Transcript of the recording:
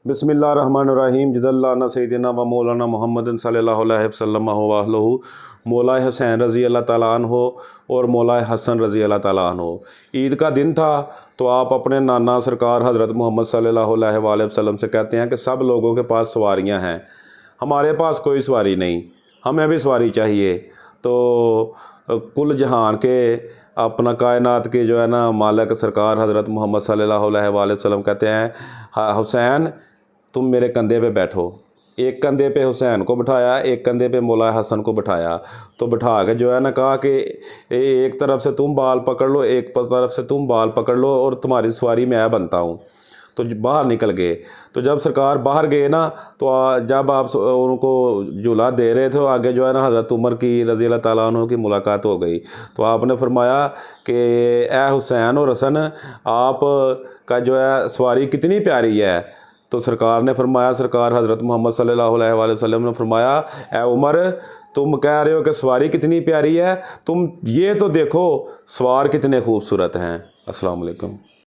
बिस्मिल्लाहिर्रहमानिर्रहीम जज़ल्लाना सय्यिदना व मौलाना मुहम्मद सल्लल्लाहु अलैहि वसल्लम व अहलहु मौलाए हुसैन रज़ी अल्लाह ताला अन्हो और मौलाए हसन रज़ी अल्लाह ताला अन्हो। ईद का दिन था तो आप अपने नाना सरकार हज़रत मोहम्मद सल्लल्लाहु अलैहि वसल्लम से कहते हैं कि सब लोगों के पास सवारियां हैं, हमारे पास कोई सवारी नहीं, हमें भी सवारी चाहिए। तो कुल जहान के अपना कायनात के जो है ना मालिक सरकार हज़रत मोहम्मद सल्लल्लाहु अलैहि वसल्लम कहते हैं, हुसैन तुम मेरे कंधे पे बैठो। एक कंधे पे हुसैन को बिठाया, एक कंधे पे मौला हसन को बिठाया। तो बिठा के जो है ना कहा कि एक तरफ से तुम बाल पकड़ लो, एक तरफ से तुम बाल पकड़ लो और तुम्हारी सवारी मैं बनता हूँ। तो बाहर निकल गए। तो जब सरकार बाहर गए ना तो जब आप उनको झूला दे रहे थे तो आगे जो है ना हज़रत उमर की रज़ी अल्लाह ताला अन्हु की मुलाकात हो गई। तो आपने फरमाया कि ए हुसैन और हसन आप का जो है सवारी कितनी प्यारी है। तो सरकार ने फरमाया, सरकार हज़रत मोहम्मद सल्लल्लाहु अलैहि वसल्लम ने फरमाया, ए उमर तुम कह रहे हो कि सवारी कितनी प्यारी है, तुम ये तो देखो सवार कितने खूबसूरत हैं। अस्सलाम वालेकुम।